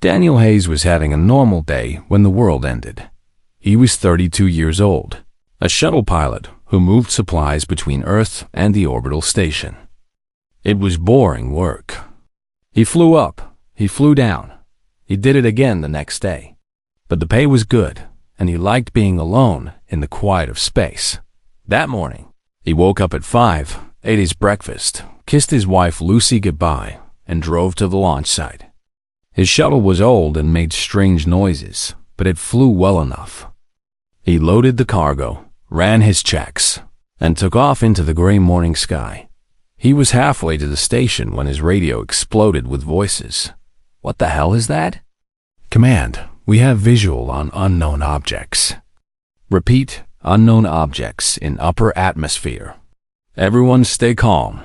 Daniel Hayes was having a normal day when the world ended. He was 32 years old, a shuttle pilot who moved supplies between Earth and the orbital station. It was boring work. He flew up, he flew down. He did it again the next day. But the pay was good, and he liked being alone in the quiet of space. That morning, he woke up at 5, ate his breakfast, kissed his wife Lucy goodbye, and drove to the launch site. His shuttle was old and made strange noises, but it flew well enough. He loaded the cargo, ran his checks, and took off into the gray morning sky. He was halfway to the station when his radio exploded with voices. "What the hell is that?" "Command, we have visual on unknown objects." "Repeat, unknown objects in upper atmosphere. Everyone stay calm.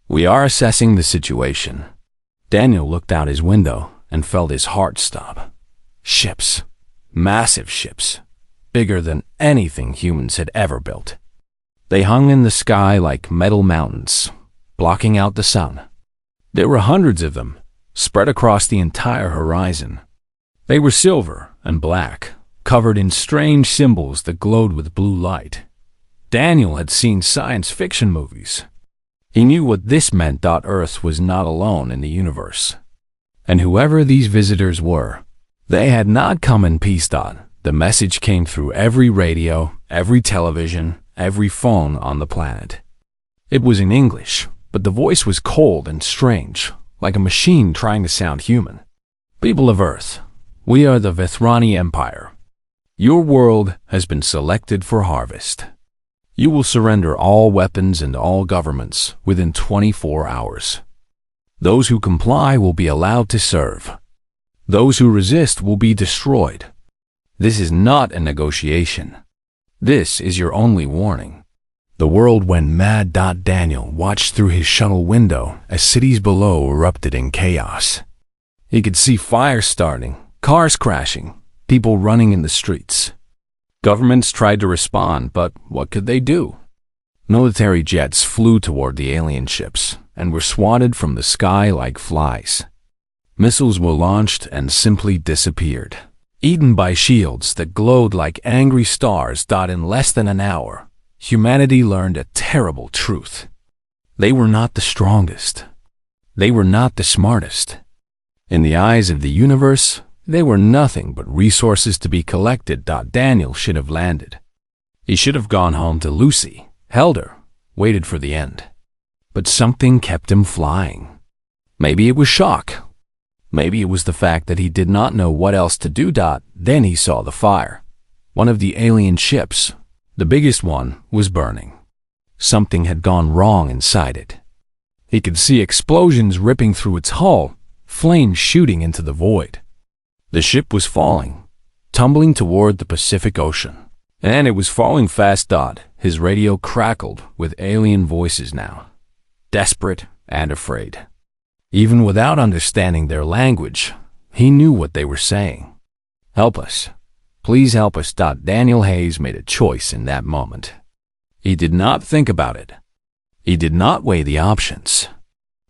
We are assessing the situation." Daniel looked out his window and felt his heart stop. Ships. Massive ships. Bigger than anything humans had ever built. They hung in the sky like metal mountains, blocking out the sun. There were hundreds of them, spread across the entire horizon. They were silver and black, covered in strange symbols that glowed with blue light. Daniel had seen science fiction movies. He knew what this meant. Earth was not alone in the universe. And whoever these visitors were, they had not come in peace. The message came through every radio, every television, every phone on the planet. It was in English, but the voice was cold and strange, like a machine trying to sound human. "People of Earth, we are the Vethrani Empire. Your world has been selected for harvest. You will surrender all weapons and all governments within 24 hours. Those who comply will be allowed to serve. Those who resist will be destroyed. This is not a negotiation. This is your only warning." The world went mad. Daniel watched through his shuttle window as cities below erupted in chaos. He could see fires starting, cars crashing, people running in the streets. Governments tried to respond, but what could they do? Military jets flew toward the alien ships and were swatted from the sky like flies. Missiles were launched and simply disappeared, eaten by shields that glowed like angry stars. In less than an hour, humanity learned a terrible truth. They were not the strongest. They were not the smartest. In the eyes of the universe, they were nothing but resources to be collected. Daniel should have landed. He should have gone home to Lucy, held her, waited for the end. But something kept him flying. Maybe it was shock. Maybe it was the fact that he did not know what else to do. Then he saw the fire. One of the alien ships, the biggest one, was burning. Something had gone wrong inside it. He could see explosions ripping through its hull, flames shooting into the void. The ship was falling, tumbling toward the Pacific Ocean. And it was falling fast. His radio crackled with alien voices now, desperate and afraid. Even without understanding their language, he knew what they were saying. "Help us. Please help us." Daniel Hayes made a choice in that moment. He did not think about it. He did not weigh the options.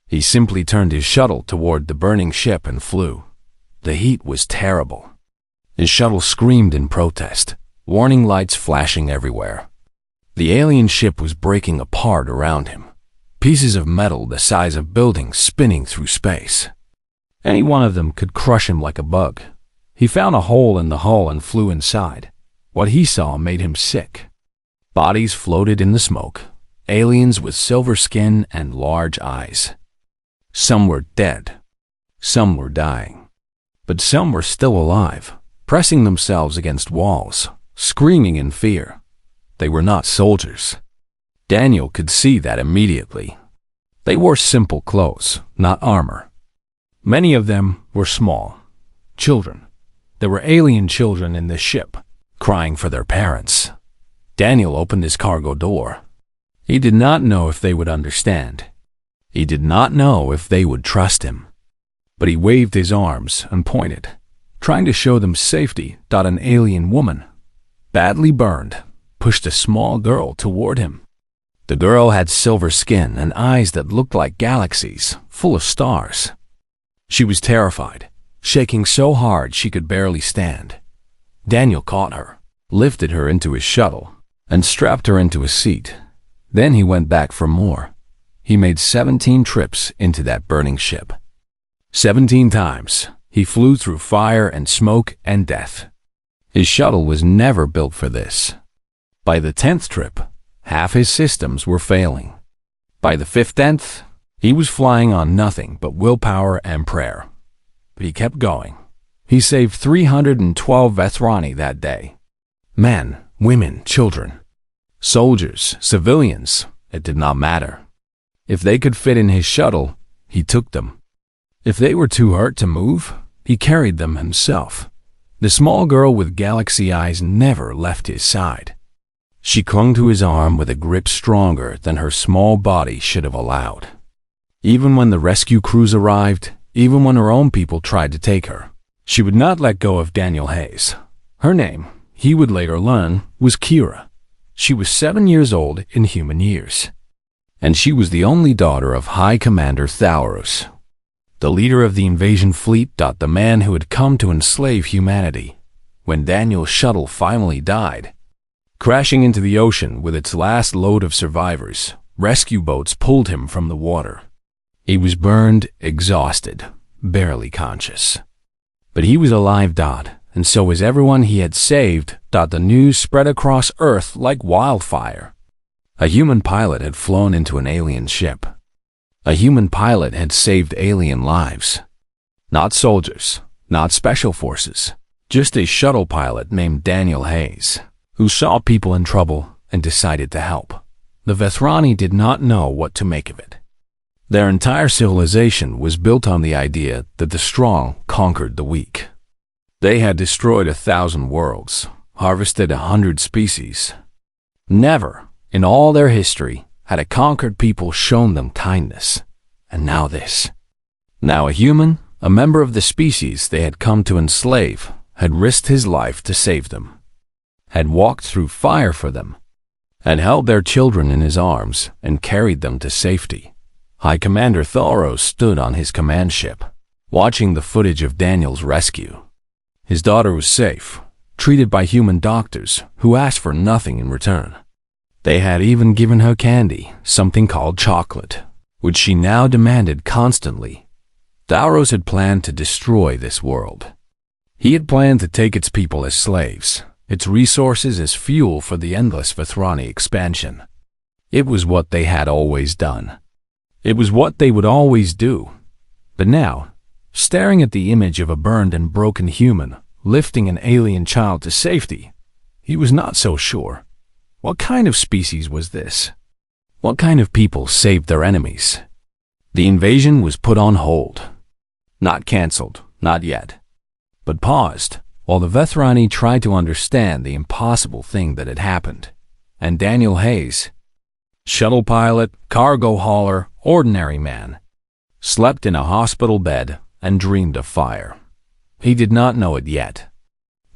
He simply turned his shuttle toward the burning ship and flew. The heat was terrible. His shuttle screamed in protest, warning lights flashing everywhere. The alien ship was breaking apart around him, pieces of metal the size of buildings spinning through space. Any one of them could crush him like a bug. He found a hole in the hull and flew inside. What he saw made him sick. Bodies floated in the smoke, aliens with silver skin and large eyes. Some were dead. Some were dying. But some were still alive, pressing themselves against walls, screaming in fear. They were not soldiers. Daniel could see that immediately. They wore simple clothes, not armor. Many of them were small. Children. There were alien children in this ship, crying for their parents. Daniel opened his cargo door. He did not know if they would understand. He did not know if they would trust him. But he waved his arms and pointed, trying to show them safety. An alien woman, badly burned, pushed a small girl toward him. The girl had silver skin and eyes that looked like galaxies, full of stars. She was terrified, shaking so hard she could barely stand. Daniel caught her, lifted her into his shuttle, and strapped her into a seat. Then he went back for more. He made 17 trips into that burning ship. 17 times, he flew through fire and smoke and death. His shuttle was never built for this. By the 10th trip, half his systems were failing. By the 15th, he was flying on nothing but willpower and prayer. But he kept going. He saved 312 Vethrani that day. Men, women, children. Soldiers, civilians, it did not matter. If they could fit in his shuttle, he took them. If they were too hurt to move, he carried them himself. The small girl with galaxy eyes never left his side. She clung to his arm with a grip stronger than her small body should have allowed. Even when the rescue crews arrived, even when her own people tried to take her, she would not let go of Daniel Hayes. Her name, he would later learn, was Kira. She was 7 years old in human years. And she was the only daughter of High Commander Th.HFY, the leader of the invasion fleet. The man who had come to enslave humanity. When Daniel's shuttle finally died, crashing into the ocean with its last load of survivors, rescue boats pulled him from the water. He was burned, exhausted, barely conscious. But he was alive, and so was everyone he had saved. The news spread across Earth like wildfire. A human pilot had flown into an alien ship. A human pilot had saved alien lives. Not soldiers, not special forces, just a shuttle pilot named Daniel Hayes, who saw people in trouble and decided to help. The Vethrani did not know what to make of it. Their entire civilization was built on the idea that the strong conquered the weak. They had destroyed 1,000 worlds, harvested 100 species. Never, in all their history, had a conquered people shown them kindness. And now this. Now a human, a member of the species they had come to enslave, had risked his life to save them, had walked through fire for them, had held their children in his arms and carried them to safety. High Commander Th.HFY stood on his command ship, watching the footage of Daniel's rescue. His daughter was safe, treated by human doctors who asked for nothing in return. They had even given her candy, something called chocolate, which she now demanded constantly. Th.HFY had planned to destroy this world. He had planned to take its people as slaves, its resources as fuel for the endless Vethrani expansion. It was what they had always done. It was what they would always do. But now, staring at the image of a burned and broken human lifting an alien child to safety, he was not so sure. What kind of species was this? What kind of people saved their enemies? The invasion was put on hold. Not cancelled, not yet, but paused, while the Vethrani tried to understand the impossible thing that had happened. And Daniel Hayes, shuttle pilot, cargo hauler, ordinary man, slept in a hospital bed and dreamed of fire. He did not know it yet,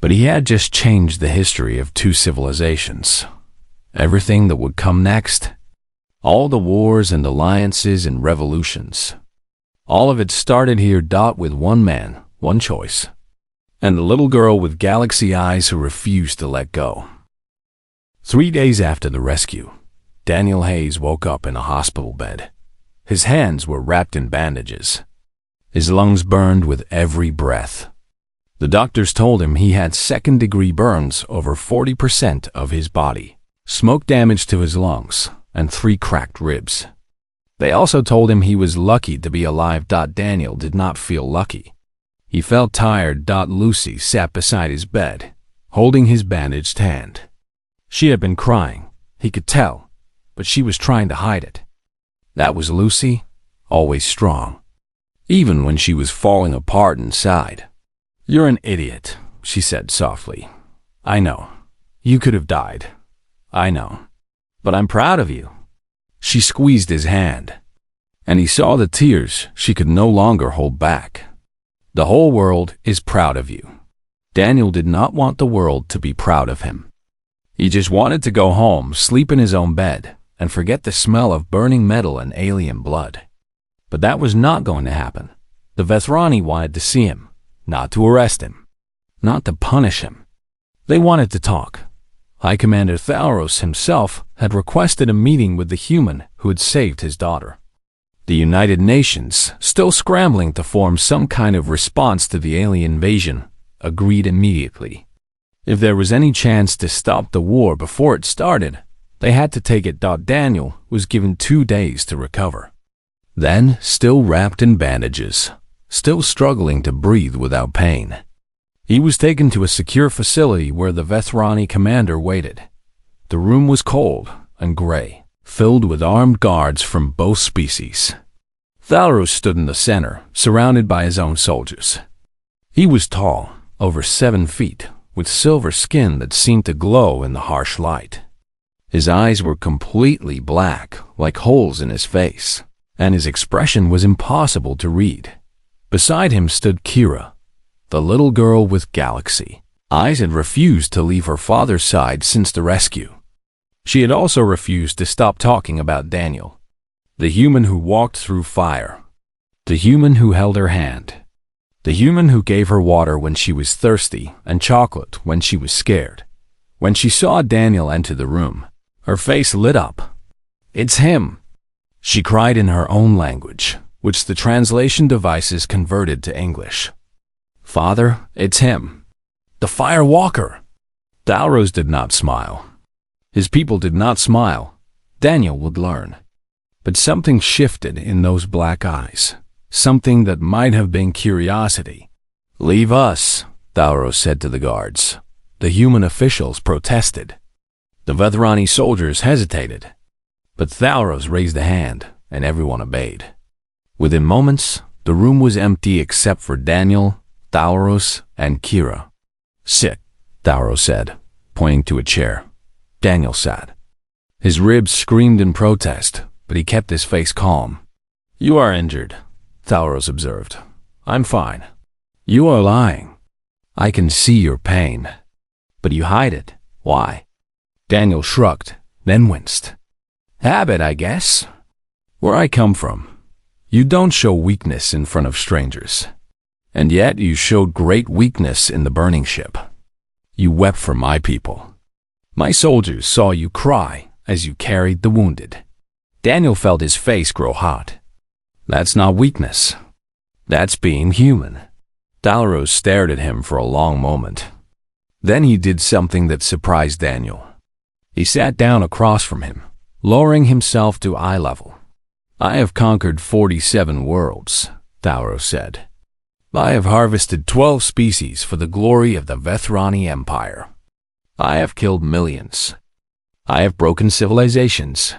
but he had just changed the history of 2 civilizations. Everything that would come next, all the wars and alliances and revolutions, all of it started here. With one man, one choice, and the little girl with galaxy eyes who refused to let go. 3 days after the rescue, Daniel Hayes woke up in a hospital bed. His hands were wrapped in bandages. His lungs burned with every breath. The doctors told him he had second-degree burns over 40% of his body, smoke damage to his lungs, and 3 cracked ribs. They also told him he was lucky to be alive. Daniel did not feel lucky. He felt tired. Lucy sat beside his bed, holding his bandaged hand. She had been crying, he could tell, but she was trying to hide it. That was Lucy, always strong, even when she was falling apart inside. "You're an idiot," she said softly. "I know. You could have died. I know. But I'm proud of you." She squeezed his hand, and he saw the tears she could no longer hold back. "The whole world is proud of you." Daniel did not want the world to be proud of him. He just wanted to go home, sleep in his own bed, and forget the smell of burning metal and alien blood. But that was not going to happen. The Vethrani wanted to see him. not to arrest him, not to punish him. They wanted to talk. High Commander Th.HFY himself had requested a meeting with the human who had saved his daughter. The United Nations, still scrambling to form some kind of response to the alien invasion, agreed immediately. If there was any chance to stop the war before it started, they had to take it. Daniel was given 2 days to recover. Then, still wrapped in bandages, still struggling to breathe without pain, he was taken to a secure facility where the Th.HFY commander waited. The room was cold and gray, filled with armed guards from both species. Th.HFY stood in the center, surrounded by his own soldiers. He was tall, over 7 feet, with silver skin that seemed to glow in the harsh light. His eyes were completely black, like holes in his face, and his expression was impossible to read. Beside him stood Kira, the little girl with Galaxy. Eyes had refused to leave her father's side since the rescue. She had also refused to stop talking about Daniel, the human who walked through fire, the human who held her hand, the human who gave her water when she was thirsty and chocolate when she was scared. When she saw Daniel enter the room, her face lit up. "It's him!" she cried in her own language, which the translation devices converted to English. "Father, it's him. The Fire Walker!" Th.HFY did not smile. His people did not smile. Daniel would learn. But something shifted in those black eyes, something that might have been curiosity. "Leave us," Th.HFY said to the guards. The human officials protested. The Th.HFY soldiers hesitated. But Th.HFY raised a hand, and everyone obeyed. Within moments, the room was empty except for Daniel, Th.HFY, and Kira. "Sit," Th.HFY said, pointing to a chair. Daniel sat. His ribs screamed in protest, but he kept his face calm. "You are injured," Th.HFY observed. "I'm fine." "You are lying. I can see your pain." "But you hide it. Why?" Daniel shrugged, then winced. "Habit, I guess. Where I come from, you don't show weakness in front of strangers. And yet you showed great weakness in the burning ship. You wept for my people. My soldiers saw you cry as you carried the wounded." Daniel felt his face grow hot. "That's not weakness. That's being human." Th.HFY stared at him for a long moment. Then he did something that surprised Daniel. He sat down across from him, lowering himself to eye level. "I have conquered 47 worlds," Th.HFY said. "I have harvested 12 species for the glory of the Th.HFY Empire. I have killed millions. I have broken civilizations.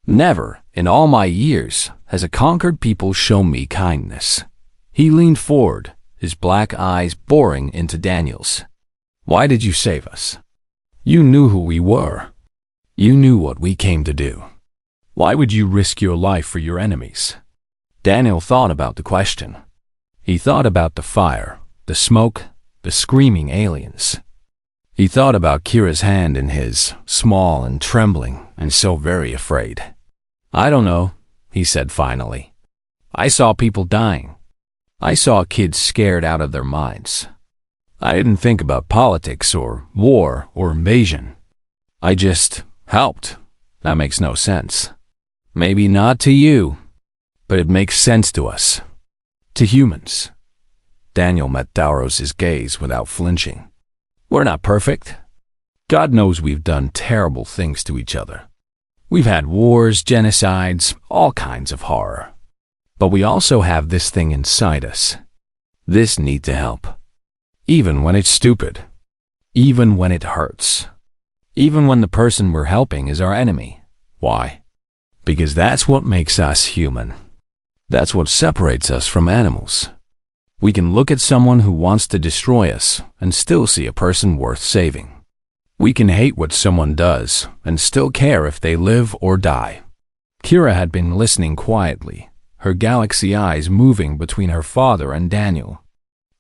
Never, in all my years, has a conquered people shown me kindness." He leaned forward, his black eyes boring into Daniel's. "Why did you save us? You knew who we were. You knew what we came to do. Why would you risk your life for your enemies?" Daniel thought about the question. He thought about the fire, the smoke, the screaming aliens. He thought about Kira's hand in his, small and trembling and so very afraid. "I don't know," he said finally. "I saw people dying. I saw kids scared out of their minds. I didn't think about politics or war or invasion. I just helped. That makes no sense. Maybe not to you, but it makes sense to us. To humans." Daniel met Th.HFY's gaze without flinching. "We're not perfect. God knows we've done terrible things to each other. We've had wars, genocides, all kinds of horror. But we also have this thing inside us. This need to help. Even when it's stupid. Even when it hurts. Even when the person we're helping is our enemy. Why? Because that's what makes us human. That's what separates us from animals. We can look at someone who wants to destroy us and still see a person worth saving. We can hate what someone does and still care if they live or die." Kira had been listening quietly, her galaxy eyes moving between her father and Daniel.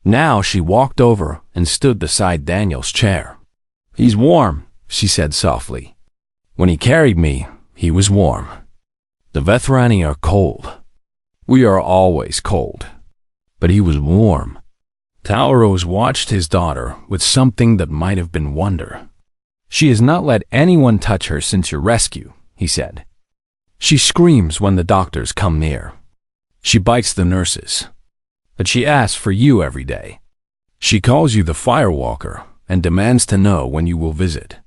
Now she walked over and stood beside Daniel's chair. "He's warm," she said softly. "When he carried me, he was warm. The Th.HFY are cold. We are always cold. But he was warm. Talros watched his daughter with something that might have been wonder. "She has not let anyone touch her since your rescue," he said. "She screams when the doctors come near. She bites the nurses. But she asks for you every day. She calls you the Firewalker and demands to know when you will visit."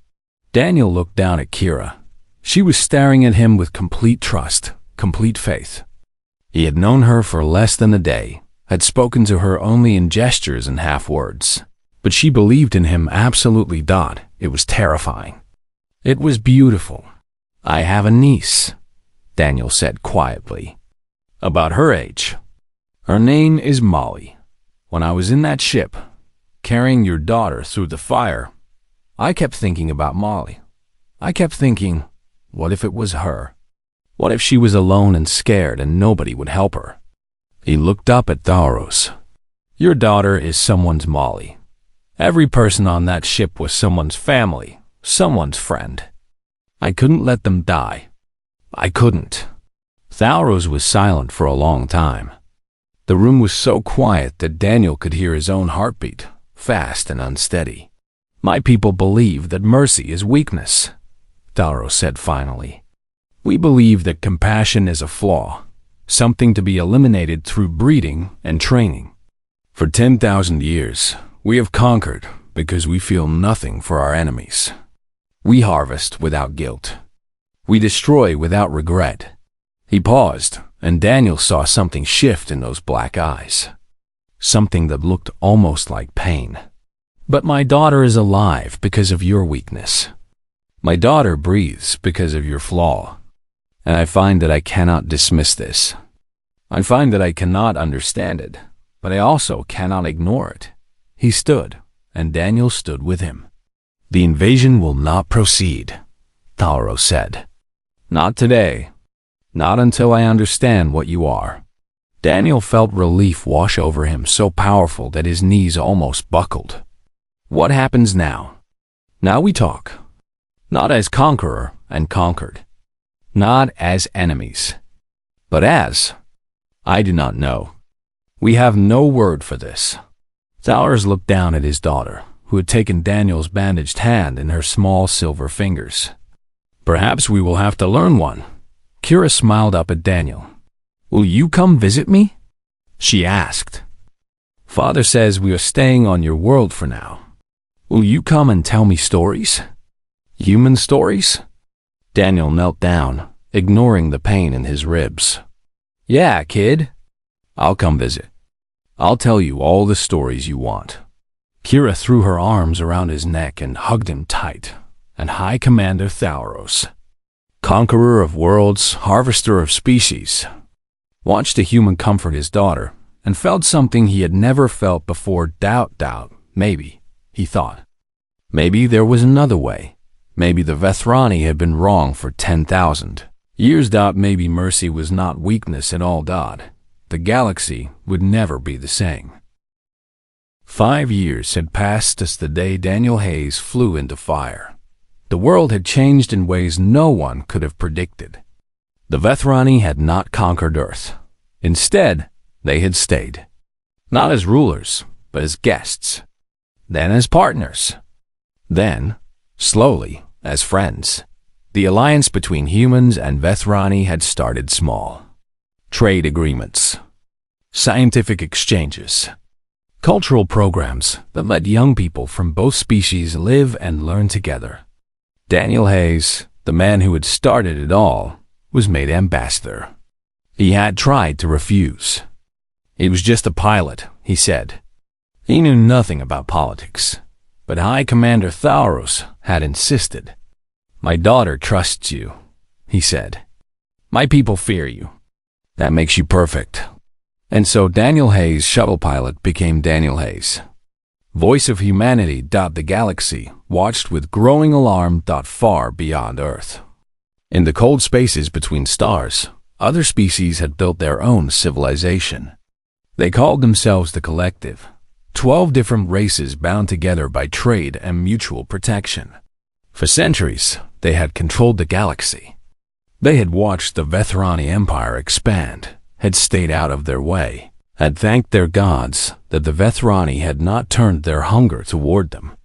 Daniel looked down at Kira. She was staring at him with complete trust, complete faith. He had known her for less than a day, had spoken to her only in gestures and half words. But she believed in him absolutely. It was terrifying. It was beautiful. "I have a niece," Daniel said quietly. "About her age. Her name is Molly. When I was in that ship, carrying your daughter through the fire, I kept thinking about Molly. I kept thinking, what if it was her? What if she was alone and scared and nobody would help her?" He looked up at Thalros. "Your daughter is someone's Molly. Every person on that ship was someone's family, someone's friend. I couldn't let them die. I couldn't." Thalros was silent for a long time. The room was so quiet that Daniel could hear his own heartbeat, fast and unsteady. "My people believe that mercy is weakness," Thalros said finally. "We believe that compassion is a flaw, something to be eliminated through breeding and training. For 10,000 years, we have conquered because we feel nothing for our enemies. We harvest without guilt. We destroy without regret." He paused, and Daniel saw something shift in those black eyes. Something that looked almost like pain. "But my daughter is alive because of your weakness. My daughter breathes because of your flaw. And I find that I cannot dismiss this. I find that I cannot understand it, but I also cannot ignore it." He stood, and Daniel stood with him. "The invasion will not proceed," Thalros said. "Not today. Not until I understand what you are." Daniel felt relief wash over him, so powerful that his knees almost buckled. "What happens now? Now we talk. Not as conqueror and conquered. Not as enemies. But as... I do not know. We have no word for this." Thalros looked down at his daughter, who had taken Daniel's bandaged hand in her small silver fingers. "Perhaps we will have to learn one." Kira smiled up at Daniel. "Will you come visit me?" she asked. "Father says we are staying on your world for now. Will you come and tell me stories? Human stories?" Daniel knelt down, ignoring the pain in his ribs. "Yeah, kid. I'll come visit. I'll tell you all the stories you want." Kira threw her arms around his neck and hugged him tight. "And High Commander Thalros, conqueror of worlds, harvester of species," watched a human comfort his daughter and felt something he had never felt before. Maybe, he thought. Maybe there was another way. Maybe the Vethrani had been wrong for 10,000 years. Maybe mercy was not weakness at all. The galaxy would never be the same. 5 years had passed since the day Daniel Hayes flew into fire. The world had changed in ways no one could have predicted. The Vethrani had not conquered Earth. Instead, they had stayed. Not as rulers, but as guests. Then as partners. Then, slowly, as friends. The alliance between humans and Vethrani had started small. Trade agreements. Scientific exchanges. Cultural programs that let young people from both species live and learn together. Daniel Hayes, the man who had started it all, was made ambassador. He had tried to refuse. He was just a pilot, he said. He knew nothing about politics. But High Commander Thalros had insisted. "My daughter trusts you," he said. "My people fear you. That makes you perfect." And so Daniel Hayes, shuttle pilot, became Daniel Hayes. Voice of humanity. The galaxy watched with growing alarm. Far beyond Earth. In the cold spaces between stars, other species had built their own civilization. They called themselves the Collective. 12 different races bound together by trade and mutual protection. For centuries, they had controlled the galaxy. They had watched the Vethrani Empire expand, had stayed out of their way, had thanked their gods that the Vethrani had not turned their hunger toward them.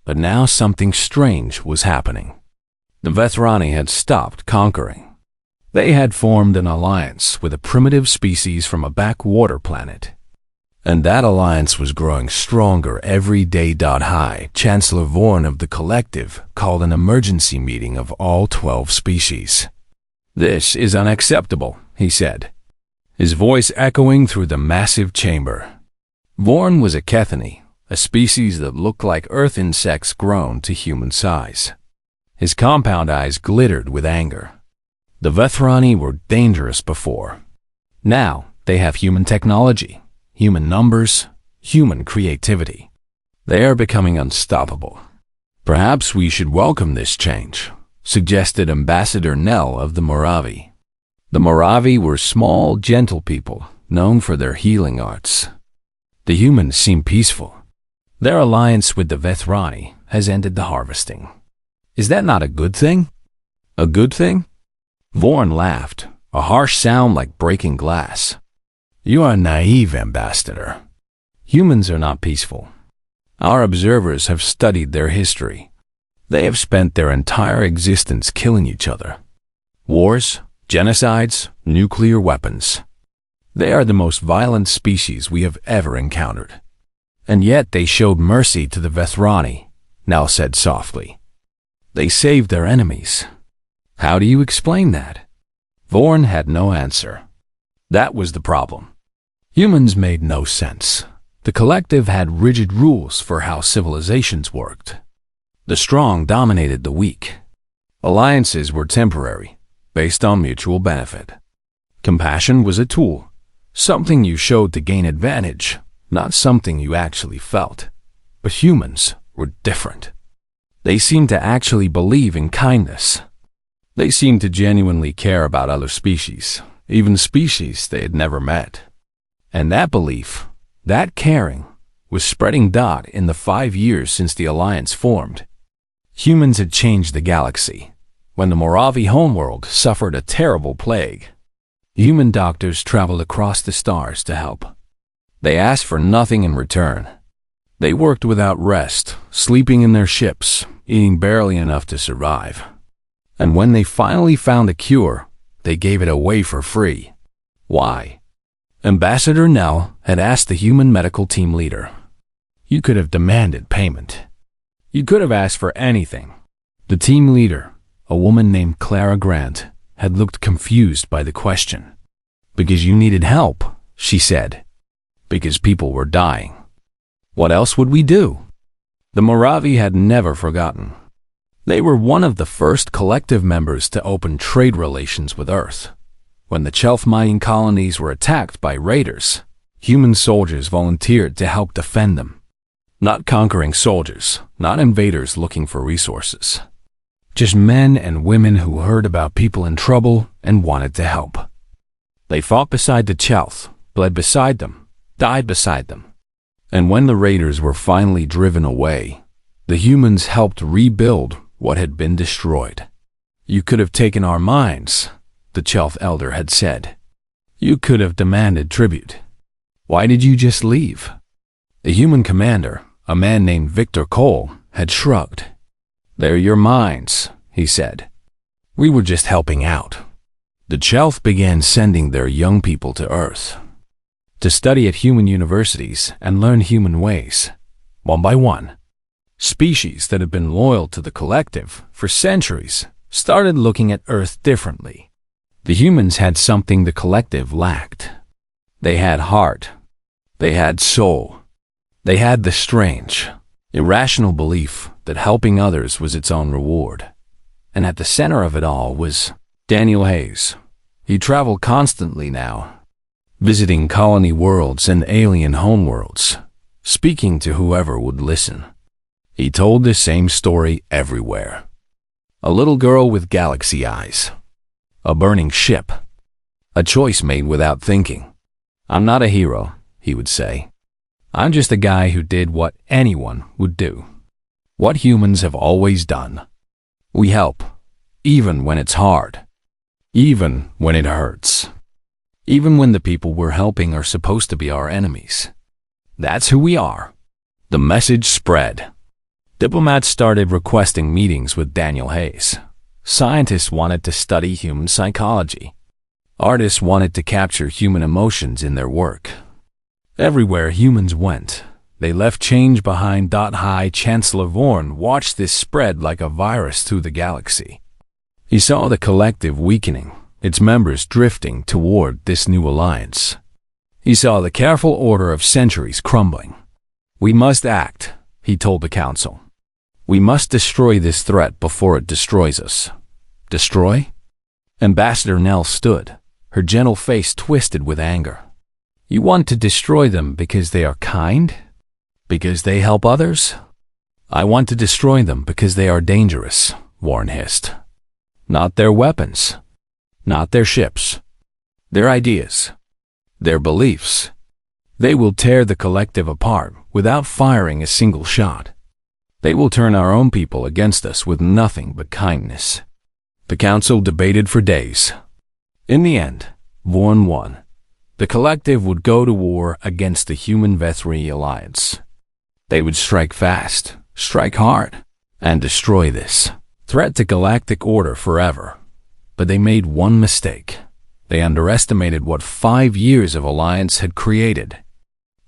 But now something strange was happening. The Vethrani had stopped conquering. They had formed an alliance with a primitive species from a backwater planet. And that alliance was growing stronger every day. High Chancellor Vorn of the Collective called an emergency meeting of all 12 species. "This is unacceptable," he said, his voice echoing through the massive chamber. Vorn was a Kethany, a species that looked like earth insects grown to human size. His compound eyes glittered with anger. The Vethrani were dangerous before. Now they have human technology, human numbers, human creativity. They are becoming unstoppable. "Perhaps we should welcome this change," suggested Ambassador Nell of the Moravi. The Moravi were small, gentle people known for their healing arts. The humans seem peaceful. Their alliance with the Vethrani has ended the harvesting. Is that not a good thing? A good thing? Vorn laughed, a harsh sound like breaking glass. "You are naive, Ambassador. Humans are not peaceful. Our observers have studied their history. They have spent their entire existence killing each other. Wars, genocides, nuclear weapons. They are the most violent species we have ever encountered. And yet they showed mercy to the Vethrani," Nell said softly. "They saved their enemies. How do you explain that?" Vorn had no answer. That was the problem. Humans made no sense. The Collective had rigid rules for how civilizations worked. The strong dominated the weak. Alliances were temporary, based on mutual benefit. Compassion was a tool, something you showed to gain advantage, not something you actually felt. But humans were different. They seemed to actually believe in kindness. They seemed to genuinely care about other species, even species they had never met. And that belief, that caring, was spreading in the 5 years since the alliance formed. Humans had changed the galaxy. When the Moravi homeworld suffered a terrible plague, human doctors traveled across the stars to help. They asked for nothing in return. They worked without rest, sleeping in their ships, eating barely enough to survive. And when they finally found a cure, they gave it away for free. Why? Ambassador Nell had asked the human medical team leader. You could have demanded payment. You could have asked for anything. The team leader, a woman named Clara Grant, had looked confused by the question. "Because you needed help," she said. "Because people were dying. What else would we do?" The Moravi had never forgotten. They were one of the first collective members to open trade relations with Earth. When the Th.HFY mining colonies were attacked by raiders, human soldiers volunteered to help defend them. Not conquering soldiers, not invaders looking for resources. Just men and women who heard about people in trouble and wanted to help. They fought beside the Th.HFY, bled beside them, died beside them. And when the raiders were finally driven away, the humans helped rebuild what had been destroyed. "You could have taken our mines," the Th.HFY elder had said. "You could have demanded tribute. Why did you just leave?" The human commander, a man named Victor Cole, had shrugged. "They're your mines," he said. "We were just helping out." The Th.HFY began sending their young people to Earth to study at human universities and learn human ways, one by one. Species that had been loyal to the Collective for centuries started looking at Earth differently. The humans had something the Collective lacked. They had heart. They had soul. They had the strange, irrational belief that helping others was its own reward. And at the center of it all was Daniel Hayes. He traveled constantly now, visiting colony worlds and alien homeworlds, speaking to whoever would listen. He told the same story everywhere. A little girl with galaxy eyes. A burning ship. A choice made without thinking. "I'm not a hero," he would say. "I'm just a guy who did what anyone would do. What humans have always done. We help, even when it's hard. Even when it hurts." even when the people we're helping are supposed to be our enemies. That's who we are. The message spread. Diplomats started requesting meetings with Th.HFY. Scientists wanted to study human psychology. Artists wanted to capture human emotions in their work. Everywhere humans went, they left change behind. High Chancellor Vorn watched this spread like a virus through the galaxy. He saw the collective weakening, its members drifting toward this new alliance. He saw the careful order of centuries crumbling. We must act, he told the council. We must destroy this threat before it destroys us. Destroy? Ambassador Nell stood, her gentle face twisted with anger. You want to destroy them because they are kind? Because they help others? I want to destroy them because they are dangerous, Warren hissed. Not their weapons, not their ships, their ideas, their beliefs. They will tear the collective apart without firing a single shot. They will turn our own people against us with nothing but kindness. The council debated for days. In the end, Vorn won. The collective would go to war against the human Th.HFY alliance. They would strike fast, strike hard, and destroy this threat to galactic order forever. But they made one mistake. They underestimated what 5 years of alliance had created.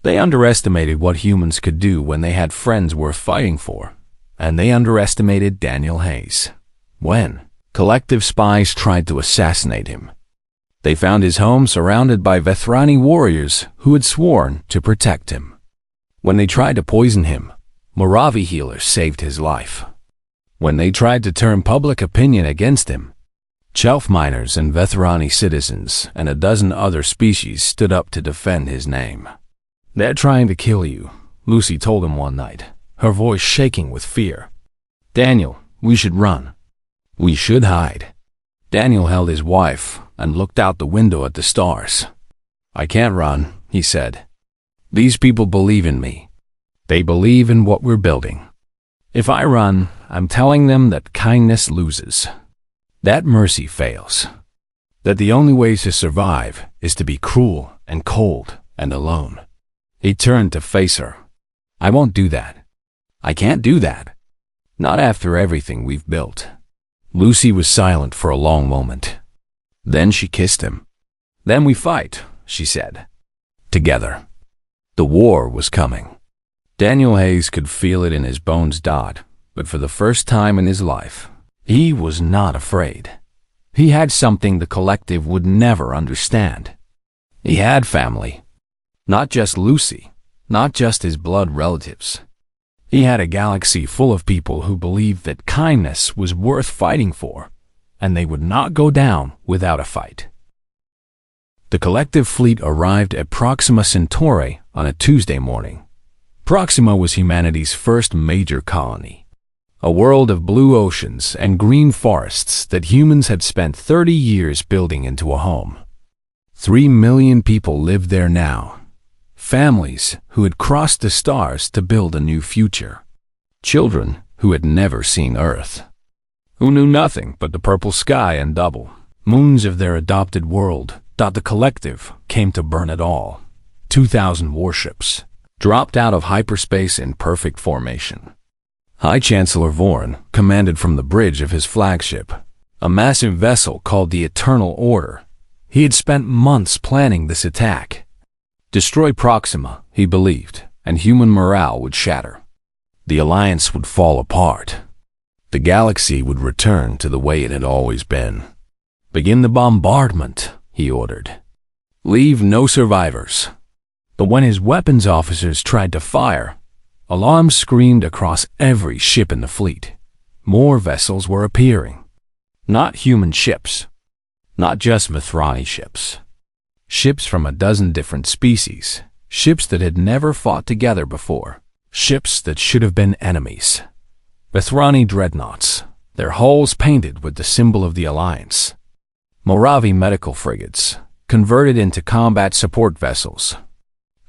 They underestimated what humans could do when they had friends worth fighting for. And they underestimated Th.HFY. When collective spies tried to assassinate him, they found his home surrounded by Th.HFY warriors who had sworn to protect him. When they tried to poison him, Moravi healers saved his life. When they tried to turn public opinion against him, Chelf miners and Th.HFY citizens and a dozen other species stood up to defend his name. They're trying to kill you, Lucy told him one night, her voice shaking with fear. Daniel, we should run. We should hide. Daniel held his wife and looked out the window at the stars. I can't run, he said. These people believe in me. They believe in what we're building. If I run, I'm telling them that kindness loses, that mercy fails, that the only way to survive is to be cruel and cold and alone. He turned to face her. I won't do that. I can't do that. Not after everything we've built. Lucy was silent for a long moment. Then she kissed him. Then we fight, she said. Together. The war was coming. Th.HFY could feel it in his bones. But for the first time in his life, he was not afraid. He had something the collective would never understand. He had family. Not just Lucy, not just his blood relatives. He had a galaxy full of people who believed that kindness was worth fighting for, and they would not go down without a fight. The collective fleet arrived at Proxima Centauri on a Tuesday morning. Proxima was humanity's first major colony, a world of blue oceans and green forests that humans had spent 30 years building into a home. 3 million people lived there now. Families who had crossed the stars to build a new future. Children who had never seen Earth. Who knew nothing but the purple sky and double moons of their adopted world. The collective came to burn it all. 2,000 warships dropped out of hyperspace in perfect formation. High Chancellor Vorn commanded from the bridge of his flagship, a massive vessel called the Eternal Order. He had spent months planning this attack. Destroy Proxima, he believed, and human morale would shatter. The alliance would fall apart. The galaxy would return to the way it had always been. Begin the bombardment, he ordered. Leave no survivors. But when his weapons officers tried to fire, alarms screamed across every ship in the fleet. More vessels were appearing. Not human ships. Not just Th.HFY ships. Ships from a dozen different species. Ships that had never fought together before. Ships that should have been enemies. Th.HFY dreadnoughts, their hulls painted with the symbol of the Alliance. Moravi medical frigates, converted into combat support vessels.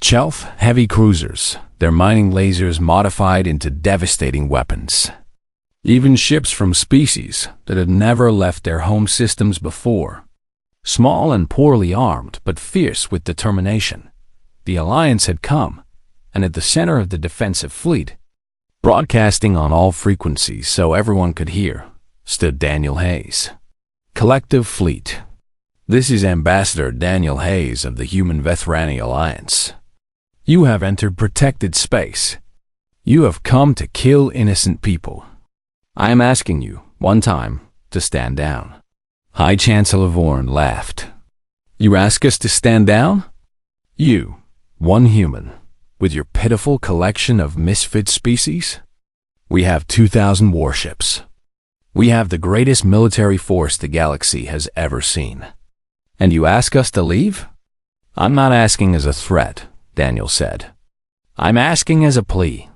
Chelf heavy cruisers, their mining lasers modified into devastating weapons. Even ships from species that had never left their home systems before. Small and poorly armed, but fierce with determination, the Alliance had come, and at the center of the defensive fleet, broadcasting on all frequencies so everyone could hear, stood Daniel Hayes. Collective Fleet. This is Ambassador Daniel Hayes of the Human Vethrani Alliance. You have entered protected space. You have come to kill innocent people. I am asking you, one time, to stand down. High Chancellor Vorn laughed. You ask us to stand down? You, one human, with your pitiful collection of misfit species? We have 2,000 warships. We have the greatest military force the galaxy has ever seen. And you ask us to leave? I'm not asking as a threat, Daniel said. I'm asking as a plea.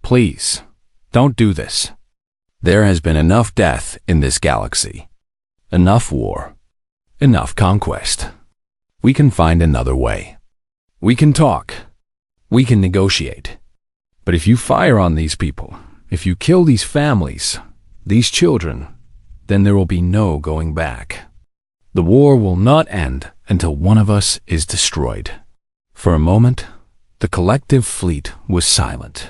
Please, don't do this. There has been enough death in this galaxy. Enough war. Enough conquest. We can find another way. We can talk. We can negotiate. But if you fire on these people, if you kill these families, these children, then there will be no going back. The war will not end until one of us is destroyed. For a moment, the collective fleet was silent.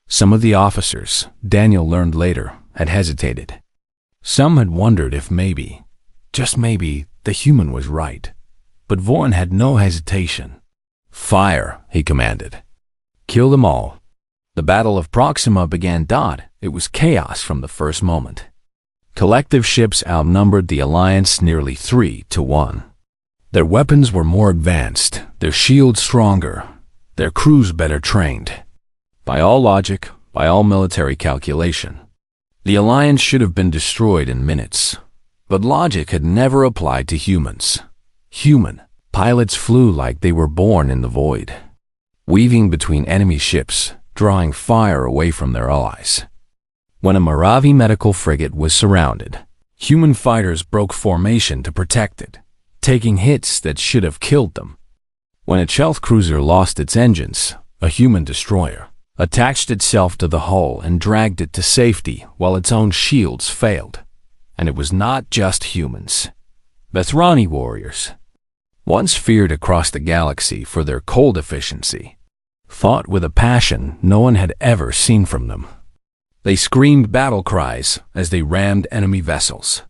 Some of the officers, Daniel learned later, had hesitated. Some had wondered if maybe, just maybe, the human was right. But Vorn had no hesitation. Fire, he commanded. Kill them all. The Battle of Proxima began. It was chaos from the first moment. Collective ships outnumbered the Alliance nearly 3-1. Their weapons were more advanced, their shields stronger, their crews better trained. By all logic, by all military calculation, the Alliance should have been destroyed in minutes. But logic had never applied to humans. Human pilots flew like they were born in the void, weaving between enemy ships, drawing fire away from their allies. When a Maravi medical frigate was surrounded, human fighters broke formation to protect it, taking hits that should have killed them. When a Chelth cruiser lost its engines, a human destroyer attached itself to the hull and dragged it to safety while its own shields failed. And it was not just humans. Vethrani warriors, once feared across the galaxy for their cold efficiency, fought with a passion no one had ever seen from them. They screamed battle cries as they rammed enemy vessels.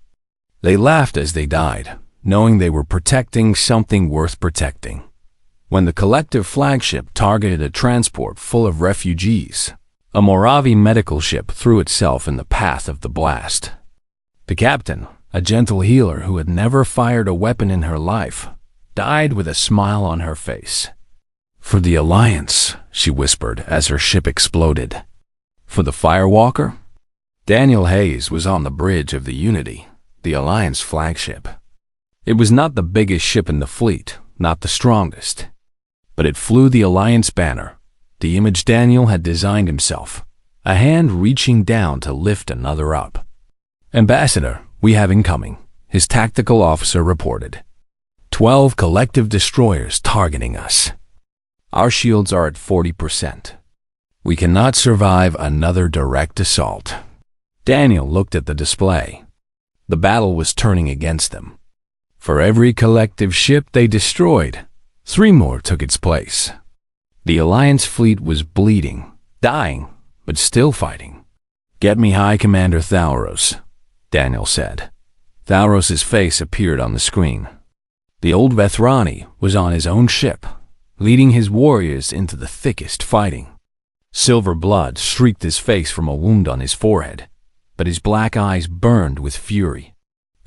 They laughed as they died, knowing they were protecting something worth protecting. When the collective flagship targeted a transport full of refugees, a Moravi medical ship threw itself in the path of the blast. The captain, a gentle healer who had never fired a weapon in her life, died with a smile on her face. For the Alliance, she whispered as her ship exploded. For the Firewalker? Daniel Hayes was on the bridge of the Unity, the Alliance flagship. It was not the biggest ship in the fleet, not the strongest. But it flew the Alliance banner, the image Daniel had designed himself, a hand reaching down to lift another up. Ambassador, we have incoming, his tactical officer reported. 12 collective destroyers targeting us. Our shields are at 40%. We cannot survive another direct assault. Daniel looked at the display. The battle was turning against them. For every collective ship they destroyed, 3 more took its place. The Alliance fleet was bleeding, dying, but still fighting. Get me High Commander Th.HFY, Daniel said. Th.HFY's face appeared on the screen. The old Vethrani was on his own ship, leading his warriors into the thickest fighting. Silver blood streaked his face from a wound on his forehead, but his black eyes burned with fury.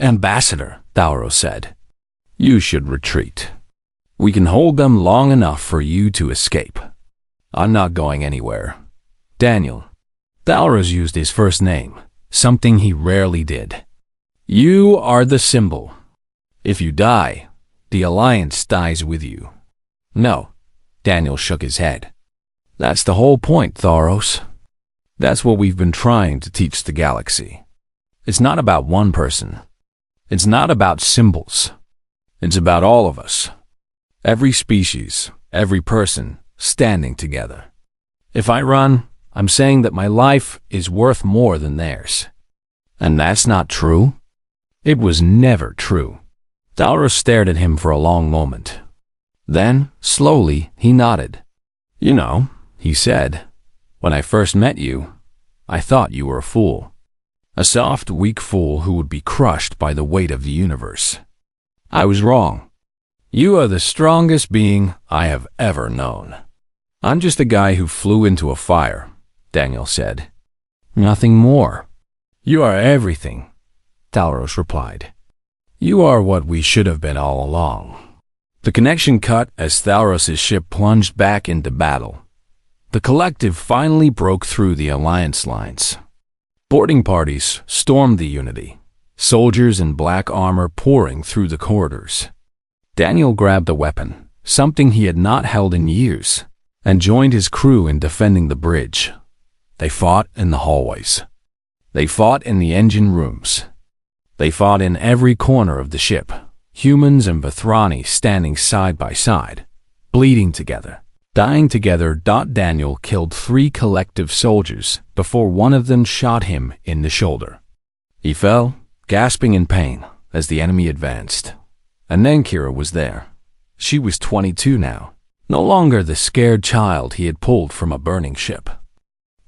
Ambassador, Th.HFY said, you should retreat. We can hold them long enough for you to escape. I'm not going anywhere. Daniel. Th.HFY used his first name, something he rarely did. You are the symbol. If you die, the Alliance dies with you. No, Daniel shook his head. That's the whole point, Th.HFY. That's what we've been trying to teach the galaxy. It's not about one person. It's not about symbols. It's about all of us. Every species, every person, standing together. If I run, I'm saying that my life is worth more than theirs. And that's not true? It was never true. Taurus stared at him for a long moment. Then, slowly, he nodded. "You know," he said, "when I first met you, I thought you were a fool. A soft, weak fool who would be crushed by the weight of the universe. I was wrong. You are the strongest being I have ever known." "I'm just a guy who flew into a fire," Daniel said. "Nothing more." "You are everything," Taurus replied. "You are what we should have been all along." The connection cut as Taurus' ship plunged back into battle. The collective finally broke through the alliance lines. Boarding parties stormed the Unity, soldiers in black armor pouring through the corridors. Daniel grabbed a weapon, something he had not held in years, and joined his crew in defending the bridge. They fought in the hallways. They fought in the engine rooms. They fought in every corner of the ship, humans and Vethrani standing side by side, bleeding together, dying together. Daniel killed 3 collective soldiers before one of them shot him in the shoulder. He fell, gasping in pain, as the enemy advanced. And then Kira was there. She was 22 now, no longer the scared child he had pulled from a burning ship.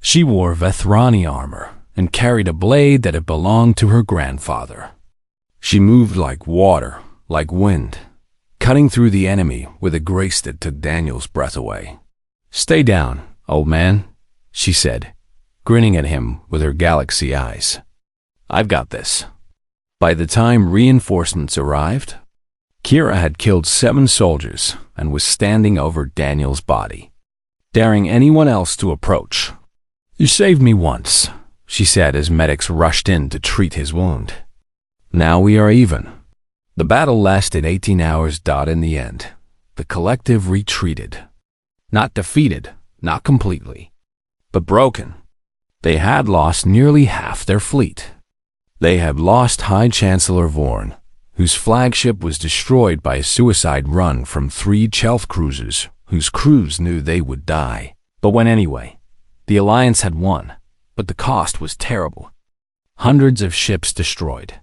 She wore Vethrani armor and carried a blade that had belonged to her grandfather. She moved like water, like wind, cutting through the enemy with a grace that took Daniel's breath away. "Stay down, old man," she said, grinning at him with her galaxy eyes. "I've got this." By the time reinforcements arrived, Kira had killed 7 soldiers and was standing over Daniel's body, daring anyone else to approach. "You saved me once," she said as medics rushed in to treat his wound. "Now we are even." The battle lasted 18 hours. In the end, the collective retreated. Not defeated, not completely, but broken. They had lost nearly half their fleet. They had lost High Chancellor Vorn, whose flagship was destroyed by a suicide run from 3 Chelf cruisers whose crews knew they would die, but went anyway. The Alliance had won, but the cost was terrible. Hundreds of ships destroyed.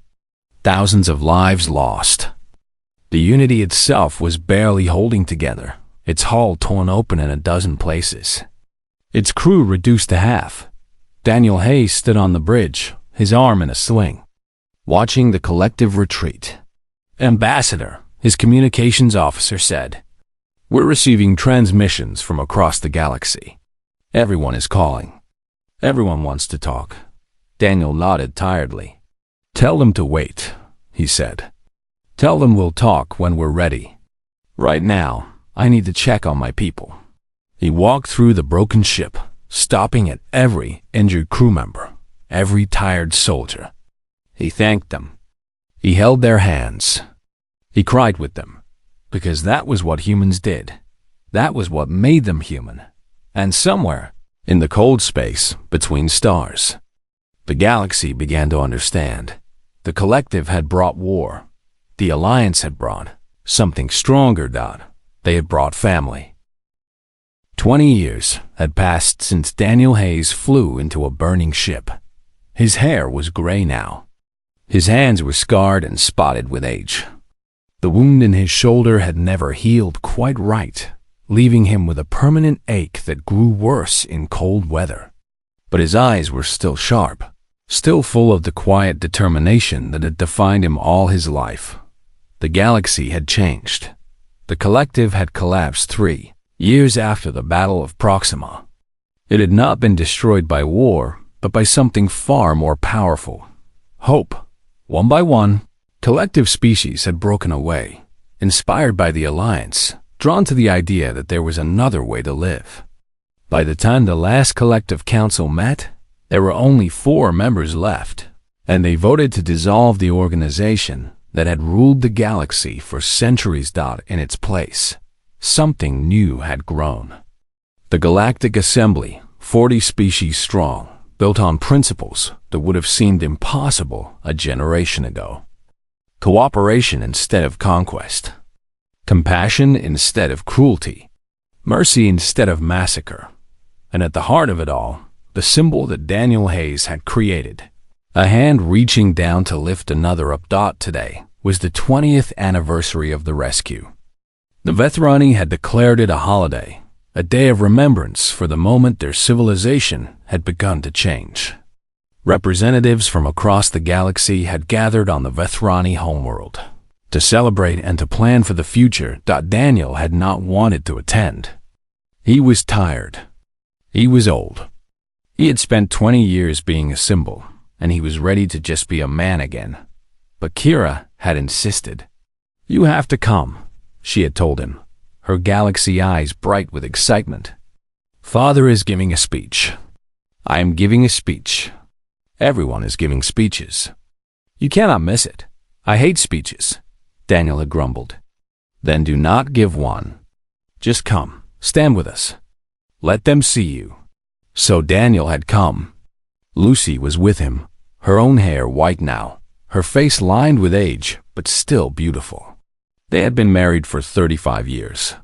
Thousands of lives lost. The Unity itself was barely holding together, its hull torn open in a dozen places. Its crew reduced to half. Daniel Hayes stood on the bridge, his arm in a sling, watching the collective retreat. "Ambassador," his communications officer said, "we're receiving transmissions from across the galaxy. Everyone is calling. Everyone wants to talk." Daniel nodded tiredly. "Tell them to wait," he said. "Tell them we'll talk when we're ready. Right now, I need to check on my people." He walked through the broken ship, stopping at every injured crew member, every tired soldier. He thanked them. He held their hands. He cried with them, because that was what humans did. That was what made them human. And somewhere, in the cold space between stars, the galaxy began to understand. The collective had brought war. The Alliance had brought something stronger. They had brought family. 20 years had passed since Daniel Hayes flew into a burning ship. His hair was gray now. His hands were scarred and spotted with age. The wound in his shoulder had never healed quite right, leaving him with a permanent ache that grew worse in cold weather. But his eyes were still sharp, still full of the quiet determination that had defined him all his life. The galaxy had changed. The collective had collapsed 3 years after the Battle of Proxima. It had not been destroyed by war, but by something far more powerful. Hope. One by one, collective species had broken away, inspired by the Alliance, drawn to the idea that there was another way to live. By the time the last collective council met, there were only 4 members left, and they voted to dissolve the organization that had ruled the galaxy for centuries. In its place, something new had grown. The Galactic Assembly, 40 species strong, built on principles that would have seemed impossible a generation ago. Cooperation instead of conquest. Compassion instead of cruelty. Mercy instead of massacre. And at the heart of it all, the symbol that Daniel Hayes had created. A hand reaching down to lift another up. Today was the 20th anniversary of the rescue. The Vethrani had declared it a holiday, a day of remembrance for the moment their civilization had begun to change. Representatives from across the galaxy had gathered on the Vethrani homeworld to celebrate and to plan for the future. Daniel had not wanted to attend. He was tired. He was old. He had spent 20 years being a symbol, and he was ready to just be a man again. But Kira had insisted. "You have to come," she had told him, her galaxy eyes bright with excitement. "Father is giving a speech. I am giving a speech. Everyone is giving speeches. You cannot miss it. I hate speeches," Daniel had grumbled. "Then do not give one. Just come, stand with us. Let them see you." So Daniel had come. Lucy was with him, her own hair white now, her face lined with age, but still beautiful. They had been married for 35 years.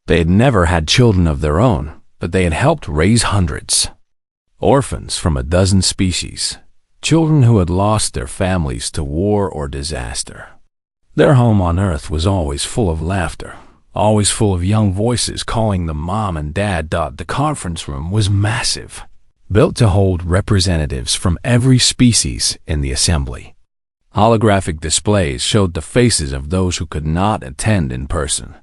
They had never had children of their own, but they had helped raise hundreds. Orphans from a dozen species, children who had lost their families to war or disaster. Their home on Earth was always full of laughter, always full of young voices calling them Mom and Dad. The conference room was massive, built to hold representatives from every species in the assembly. Holographic displays showed the faces of those who could not attend in person.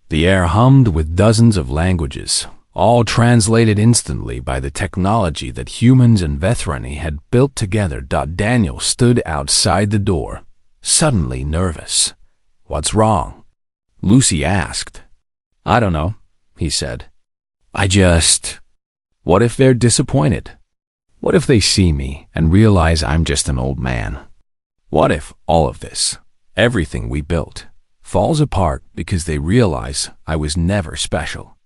The air hummed with dozens of languages, all translated instantly by the technology that humans and Vethrani had built together. Daniel stood outside the door, suddenly nervous. "What's wrong?" Lucy asked. "I don't know," he said. What if they're disappointed? What if they see me and realize I'm just an old man? What if all of this, everything we built, falls apart because they realize I was never special?"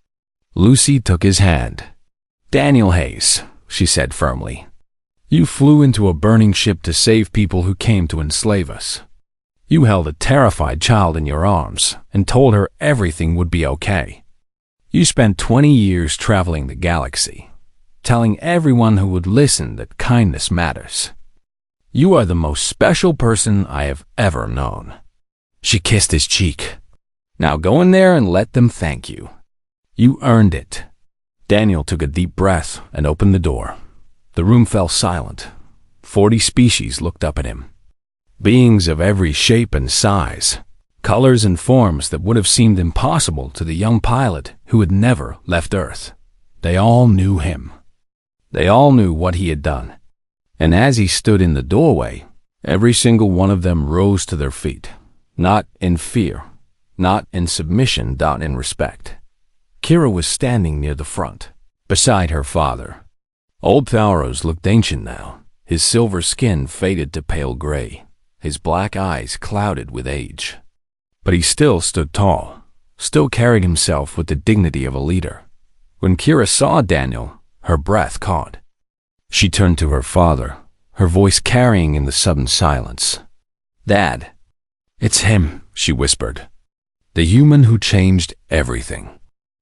Lucy took his hand. "Daniel Hayes," she said firmly, "you flew into a burning ship to save people who came to enslave us. You held a terrified child in your arms and told her everything would be okay. You spent 20 years traveling the galaxy, telling everyone who would listen that kindness matters. You are the most special person I have ever known." She kissed his cheek. "Now go in there and let them thank you. You earned it." Daniel took a deep breath and opened the door. The room fell silent. 40 species looked up at him. Beings of every shape and size, colors and forms that would have seemed impossible to the young pilot who had never left Earth. They all knew him. They all knew what he had done. And as he stood in the doorway, every single one of them rose to their feet, not in fear, not in submission, in respect. Kira was standing near the front, beside her father. Old Thalros looked ancient now, his silver skin faded to pale gray, his black eyes clouded with age. But he still stood tall, still carried himself with the dignity of a leader. When Kira saw Daniel, her breath caught. She turned to her father, her voice carrying in the sudden silence. "Dad." "It's him," she whispered. "The human who changed everything."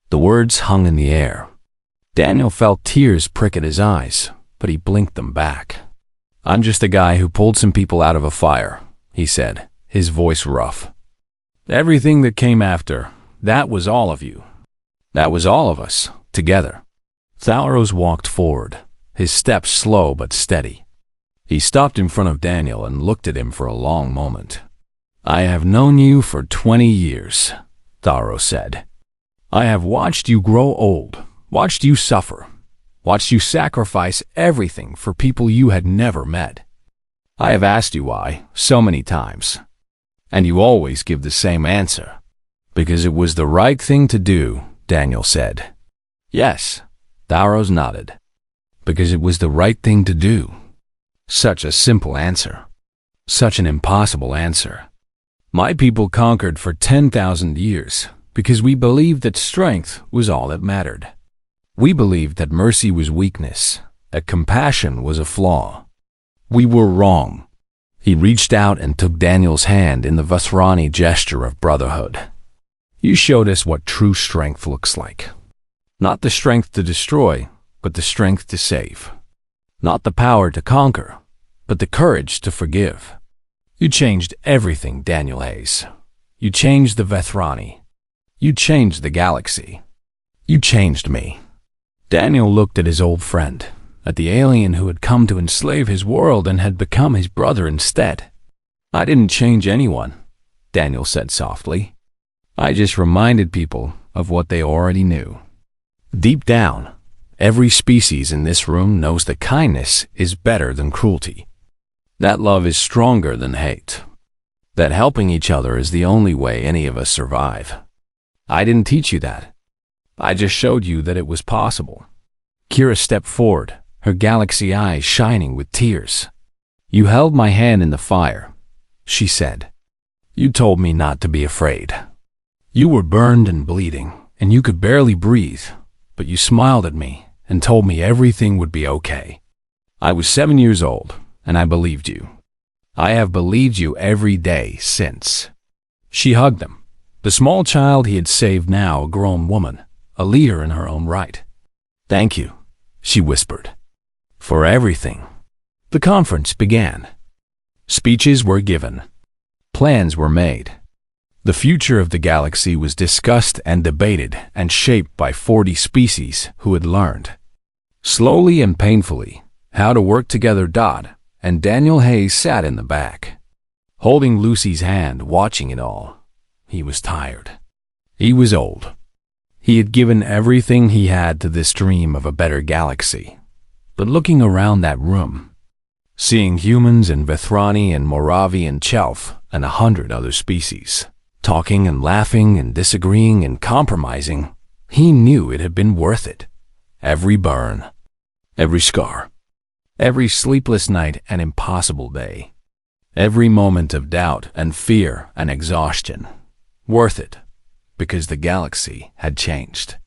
The words hung in the air. Daniel felt tears prick at his eyes, but he blinked them back. "I'm just a guy who pulled some people out of a fire," he said, his voice rough. "Everything that came after, that was all of you. That was all of us, together." Thalros walked forward, his steps slow but steady. He stopped in front of Daniel and looked at him for a long moment. "I have known you for 20 years, Thalros said. "I have watched you grow old, watched you suffer, watched you sacrifice everything for people you had never met. I have asked you why so many times, and you always give the same answer. Because it was the right thing to do," Daniel said. "Yes," Thalros nodded. "Because it was the right thing to do." Such a simple answer. Such an impossible answer. My people conquered for 10,000 years because we believed that strength was all that mattered. We believed that mercy was weakness, that compassion was a flaw. We were wrong. He reached out and took Daniel's hand in the Vethrani gesture of brotherhood. "You showed us what true strength looks like. Not the strength to destroy, but the strength to save. Not the power to conquer, but the courage to forgive. You changed everything, Th.HFY. You changed the Vethrani. You changed the galaxy. You changed me. Daniel looked at his old friend, at the alien who had come to enslave his world and had become his brother instead. I didn't change anyone, Daniel said softly. I just reminded people of what they already knew. Deep down, every species in this room knows that kindness is better than cruelty. That love is stronger than hate. That helping each other is the only way any of us survive. I didn't teach you that. I just showed you that it was possible. Kira stepped forward, her galaxy eyes shining with tears. You held my hand in the fire, she said. You told me not to be afraid. You were burned and bleeding, and you could barely breathe, but you smiled at me and told me everything would be okay. I was 7 years old, and I believed you. I have believed you every day since. She hugged him, the small child he had saved, now a grown woman, a leader in her own right. Thank you, she whispered, for everything. The conference began. Speeches were given. Plans were made. The future of the galaxy was discussed and debated and shaped by 40 species who had learned, slowly and painfully, how to work together. And Daniel Hayes sat in the back, holding Lucy's hand, watching it all. He was tired. He was old. He had given everything he had to this dream of a better galaxy. But looking around that room, seeing humans and Vethrani and Moravi and Chelf and 100 other species, talking and laughing and disagreeing and compromising, he knew it had been worth it. Every burn, every scar, every sleepless night and impossible day, every moment of doubt and fear and exhaustion, worth it, because the galaxy had changed.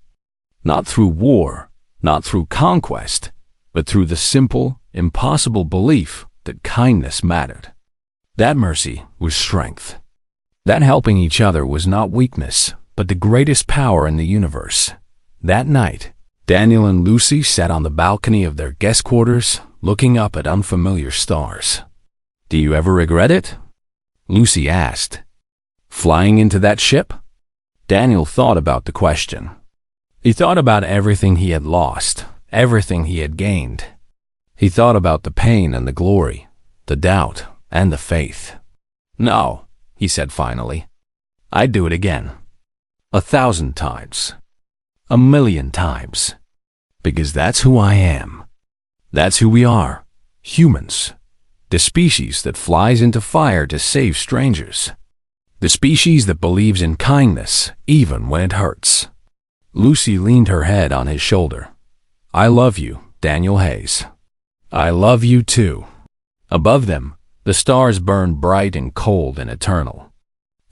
Not through war, not through conquest, but through the simple, impossible belief that kindness mattered. That mercy was strength. That helping each other was not weakness, but the greatest power in the universe. That night, Daniel and Lucy sat on the balcony of their guest quarters, looking up at unfamiliar stars. Do you ever regret it? Lucy asked. Flying into that ship? Daniel thought about the question. He thought about everything he had lost, everything he had gained. He thought about the pain and the glory, the doubt and the faith. No, he said finally. I'd do it again. 1,000 times. 1,000,000 times. Because that's who I am. That's who we are, humans. The species that flies into fire to save strangers. The species that believes in kindness even when it hurts. Lucy leaned her head on his shoulder. I love you, Daniel Hayes. I love you too. Above them, the stars burned bright and cold and eternal.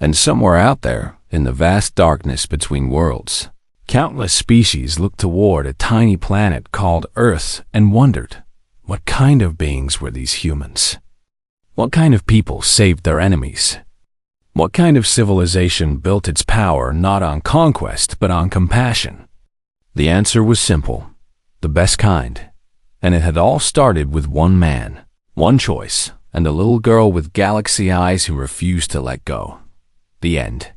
And somewhere out there, in the vast darkness between worlds, countless species looked toward a tiny planet called Earth and wondered, what kind of beings were these humans? What kind of people saved their enemies? What kind of civilization built its power not on conquest but on compassion? The answer was simple, the best kind. And it had all started with one man, one choice, and a little girl with galaxy eyes who refused to let go. The end.